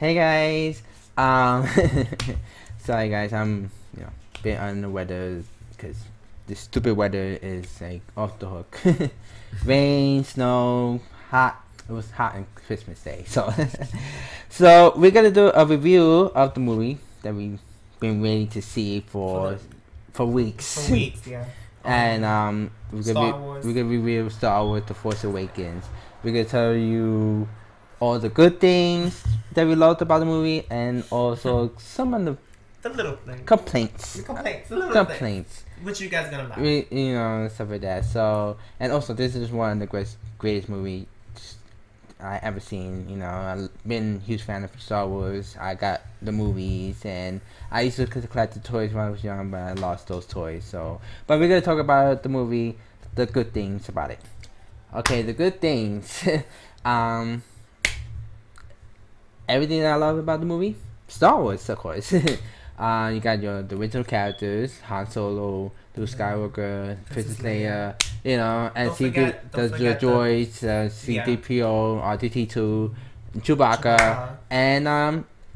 Hey guys, um, sorry guys, I'm a bit under the weather because the stupid weather is like off the hook. Rain, snow, hot. It was hot on Christmas Day, so so we're gonna do a review of the movie that we've been waiting to see for weeks. For weeks, yeah. And we're gonna review Star Wars: The Force Awakens. We're gonna tell you all the good things that we loved about the movie, and also some of the little things. Complaints. The little Complaints. Things, which you guys gonna like. Stuff like that. So, and also this is one of the greatest movies I ever seen. I've been a huge fan of Star Wars. I got the movies, and I used to collect the toys when I was young, but I lost those toys. So, but we're gonna talk about the movie, the good things about it. Okay, the good things. Everything that I love about the movie, Star Wars, of course. You got the original characters, Han Solo, Luke Skywalker, Princess Leia, and the droids, C-3PO, R2-D2, Chewbacca, and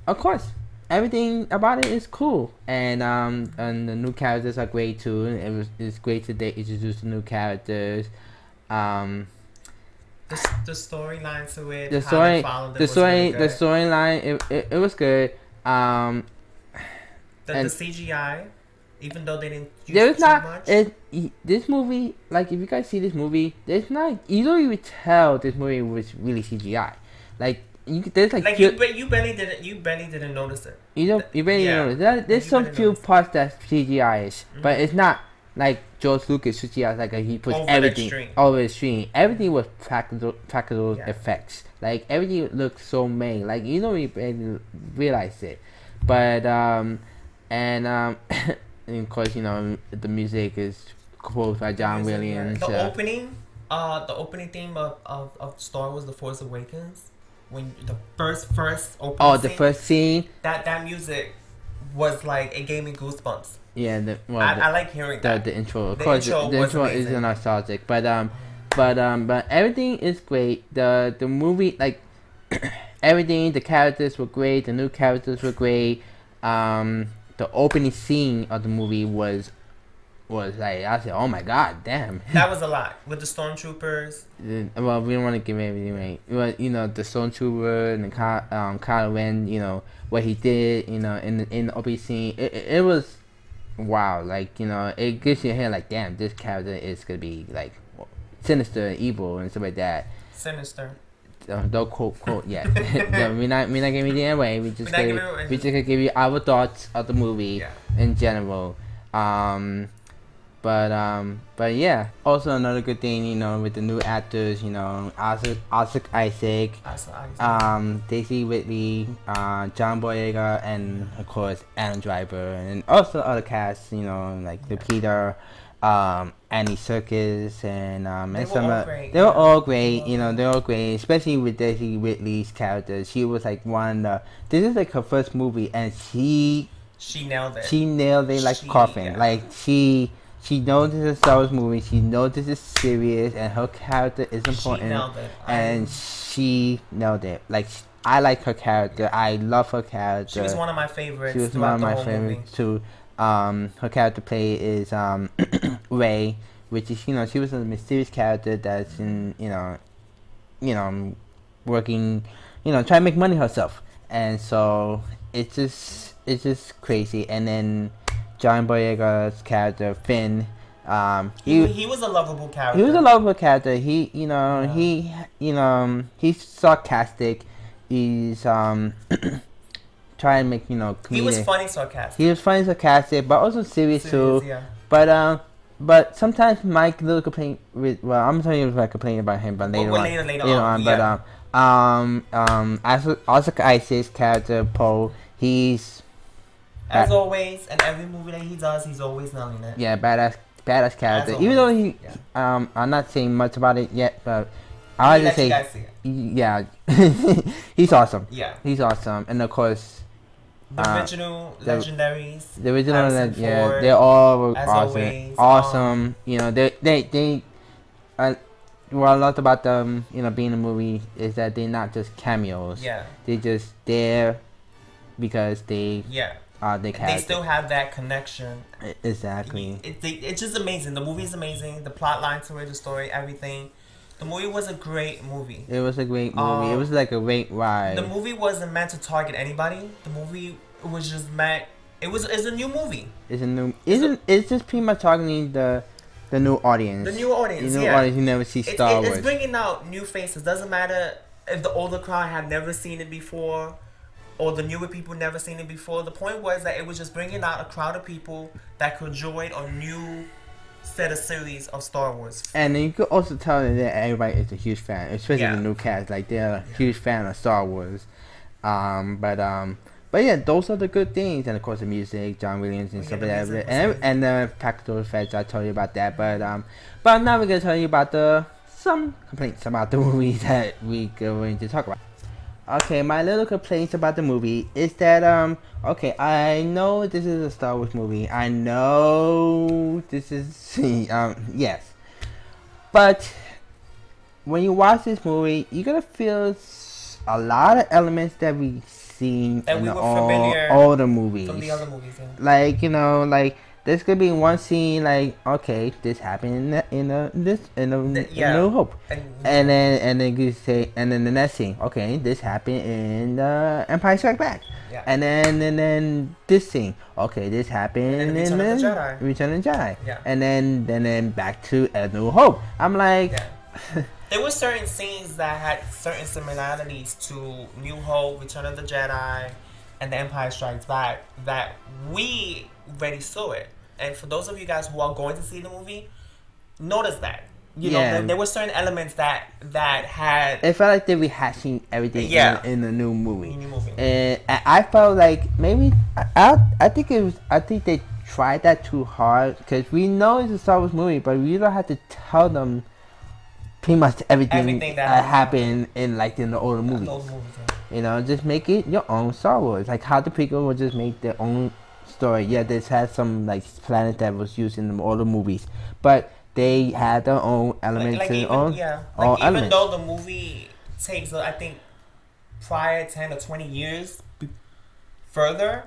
of course, everything about it is cool, and the new characters are great too. It's great that they introduce the new characters. The storyline to it, the storyline, it was good. The CGI, even though they didn't use too much. This movie, like if you guys see this movie, there's not, you don't even tell this movie was really CGI. Like you barely didn't notice it. You barely notice. There's some few parts that's CGI-ish, but it's not like George Lucas CGI, like he puts everything over the screen. Everything was practical effects. Like everything looked so made. Like you don't even realize it. But and of course the music is composed by John Williams. The opening theme of Star Wars: The Force Awakens, when the first opening. Oh, the first scene. That music was like, it gave me goosebumps. Yeah, I like hearing that. The intro, of course, the intro is nostalgic, but everything is great. The movie, like everything, the characters were great. The new characters were great. The opening scene of the movie was like, I said, oh my god, damn. That was a lot with the stormtroopers. Well, we don't want to give everything away. Well, the stormtrooper and the Kylo Ren, what he did, in the opening scene, it was. Wow, like it gives you a hint, like damn, this character is gonna be like sinister, and evil, and stuff like that. Sinister. Don't quote yet. we're not giving it away. We just gonna give you our thoughts of the movie in general. But yeah. Also another good thing, with the new actors, Oscar Isaac, Daisy Ridley, John Boyega, and of course Adam Driver, and also other casts, like Lupita, Andy Serkis, and they were all great. They were all great, especially with Daisy Ridley's character. She was like this is like her first movie, and she nailed it. She nailed it like coughing. Yeah. Like she knows this is a Star Wars movie. She knows this is serious, and her character is important. She nailed it. And she nailed it. Like I like her character. I love her character. She was one of my favorites. She was one of my favorites too. Her character play is Rey, which is she was a mysterious character that's in working, trying to make money herself, and so it's just crazy. And then John Boyega's character Finn, he was a lovable character. He was a lovable character. He's sarcastic. He's trying to make comedic. He was funny sarcastic. He was funny sarcastic, but also serious too. Yeah. But sometimes Mike little complain with. Well, I'm telling you about complaining about him, but later on. Yeah. But Oscar Isaac's character Poe, he's. As always, in every movie that he does, he's always nailing it. Yeah, badass character. Even though I'm not saying much about it yet, but I like to say, yeah, he's awesome. Yeah, he's awesome, and of course, the original legendaries. The original, they're all awesome. Awesome. They what I loved about them, being a movie is that they're not just cameos. Yeah. They're just there because they they still have that connection. Exactly. It's just amazing. The movie is amazing. The plot line to it, the story, everything. The movie was a great movie. It was a great movie. It was like a great ride. The movie wasn't meant to target anybody. The movie was just meant. It's a new movie. It's just pretty much targeting the new audience. The new audience. The new audience who never see Star Wars. It's bringing out new faces. Doesn't matter if the older crowd had never seen it before, or the newer people never seen it before. The point was that it was just bringing out a crowd of people that could join a new set of series of Star Wars. And you could also tell that everybody is a huge fan, especially the new cast. Like they're a huge fan of Star Wars. But yeah, those are the good things, and of course the music, John Williams and stuff like that, and the practical effects. I told you about that, but now we're gonna tell you about some complaints about the movie that we're going to talk about. Okay, my little complaints about the movie is that okay, I know this is a Star Wars movie. I know this is yes, but when you watch this movie, you're gonna feel a lot of elements that we seen that in we all the movies. From the other movies, yeah. Like like there's gonna be one scene like, okay, this happened in New Hope, and then you say, and then the next scene, okay, this happened in Empire Strikes Back, and then this scene, okay, this happened in Return of the Jedi, and then back to A New Hope. I'm like. There were certain scenes that had certain similarities to New Hope, Return of the Jedi, and The Empire Strikes Back that we already saw it. And for those of you guys who are going to see the movie, notice that. You know, there were certain elements that had... It felt like they rehashing everything in the new movie. And I felt like maybe... I think they tried that too hard, because we know it's a Star Wars movie, but we don't have to tell them pretty much everything that happened in the older movies. Just make it your own Star Wars. Like how the prequel would just make their own story. Yeah, this had some planet that was used in the older movies, but they had their own elements even though the movie takes, I think, prior 10 or 20 years further,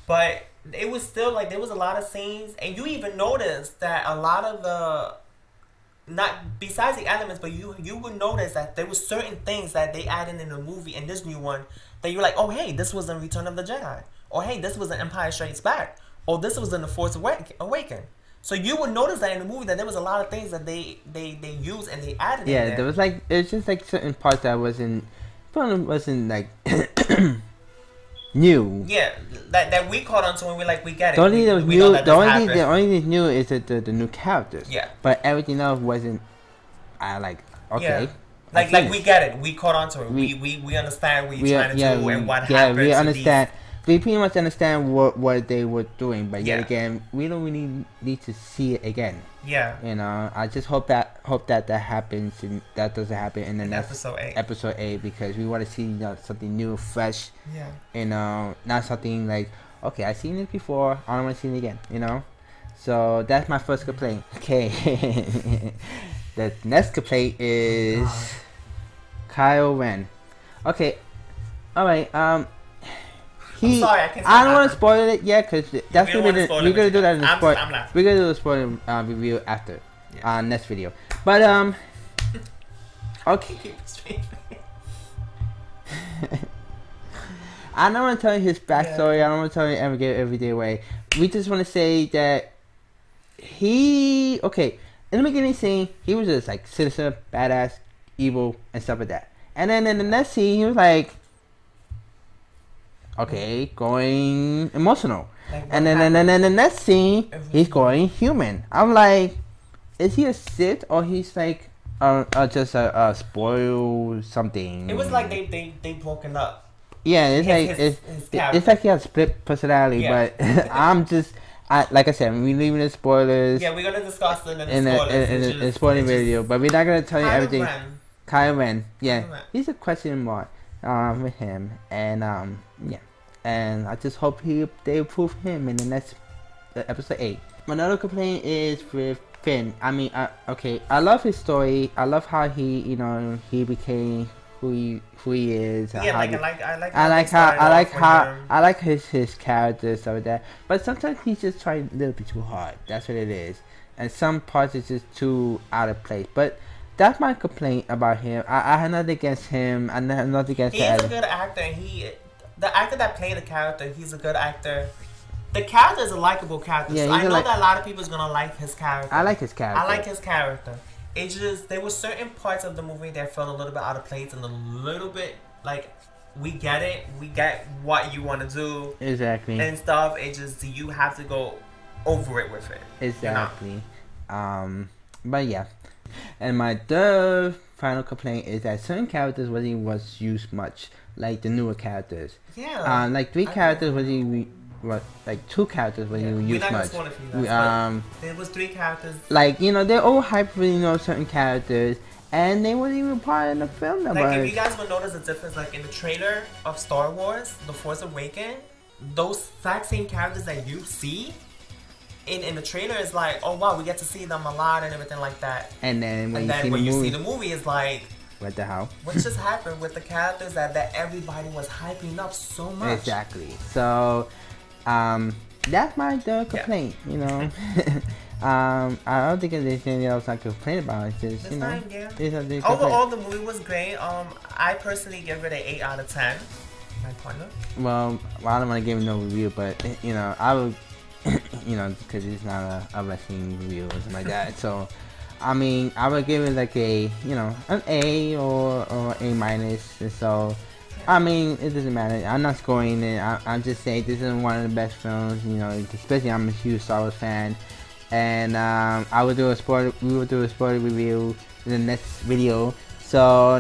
but it was still there was a lot of scenes, and you even noticed that a lot of the, not besides the elements, but you would notice that there were certain things that they added in the movie in this new one that you're like, oh hey, this was in Return of the Jedi, or hey, this was in Empire Strikes Back, or this was in The Force Awakens. So you would notice that in the movie that there was a lot of things that they used and they added. Yeah, in there. There was it's just certain parts that wasn't new. Yeah, that we caught on to, and we get it. The only thing that was new is the new characters. Yeah. But everything else wasn't. Okay. Yeah. Like we get it. We caught on to it. We understand what you're trying to do and what happened. Yeah, we understand. We pretty much understand what they were doing, but yet again, we don't really need to see it again. Yeah. I just hope that happens, and that doesn't happen in the next episode 8, because we want to see something new, fresh. Yeah. Not something like, okay, I've seen it before, I don't want to see it again. So that's my first complaint. Okay. The next complaint is Kylo Ren. Okay. All right. I'm sorry, I don't want to spoil it yet, because that's we're gonna do that in the spoil. We're gonna do the spoiler review after next video. But okay. I don't want to tell you his backstory. I don't want to tell you everyday way. We just want to say that in the beginning scene, he was just sinister, badass, evil, and stuff like that. And then in the next scene, he was going emotional. And then the next scene, he's going human. I'm like, is he a Sith, or he's just a spoiled something? It was like they broken up. Yeah, it's like he has split personality, but like I said, we're leaving the spoilers. Yeah, we're gonna discuss it in the spoiling video, but we're not gonna tell you everything. Kylo Ren, he's a question mark with him, and and I just hope they approve him in the next episode 8. Another complaint is with Finn. I mean, okay, I love his story. I love how he, you know, he became who he is. Yeah, I like his character stuff like that. But sometimes he's just trying a little bit too hard. That's what it is. And some parts is just too out of place. But that's my complaint about him. I have nothing against him. I have nothing against him. He's a good actor. The actor that played the character, he's a good actor. The character is a likable character. Yeah, so I know that a lot of people is gonna like his character. I like his character. It's just there were certain parts of the movie that felt a little bit out of place and a little bit like we get it, we get what you want to do exactly and stuff. It just you have to go over it with it exactly. But yeah, and my third final complaint is that certain characters was used much, like the newer characters. Yeah. Like three characters like two characters when you use much. There was three characters. Like, you know, they're all hyped for, you know, certain characters, and they weren't even part of the film. Like, if you guys would notice the difference, like in the trailer of Star Wars, The Force Awakens, those exact same characters that you see in the trailer is like, oh wow, we get to see them a lot and everything like that. And then when you see the movie, it's like, what the hell? What just happened with the characters that everybody was hyping up so much? Exactly. So. That's my third complaint, you know. I don't think there's anything else I could complain about. It's just, you know, overall the movie was great. I personally give it an 8 out of 10. My partner. Well, I don't want to give it no review, but you know, I would, you know, because it's not a wrestling review or something like that. So, I mean, I would give it like a, you know, an A or A minus. So. I mean, it doesn't matter. I'm not scoring it. I'm just saying this is one of the best films. You know, especially I'm a huge Star Wars fan, and we will do a spoiler review in the next video. So,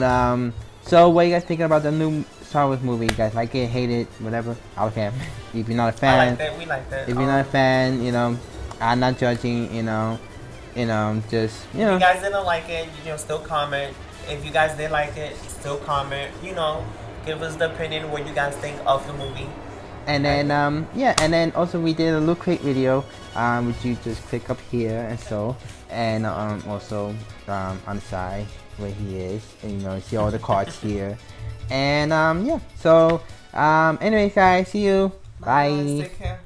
so what are you guys thinking about the new Star Wars movie? You guys like it, hate it, whatever? I don't care. If you're not a fan, I like that. We like that. If you're not a fan, you know, I'm not judging. You know, just you know. If you guys didn't like it, you know, still comment. If you guys did like it, still comment. You know. Give us the opinion what you guys think of the movie. And then yeah, and then also we did a Loot Crate video, which you just click up here and so, and also on the side where he is, and you know, see all the cards here, and yeah. So anyways, guys, see you. Bye. Take care.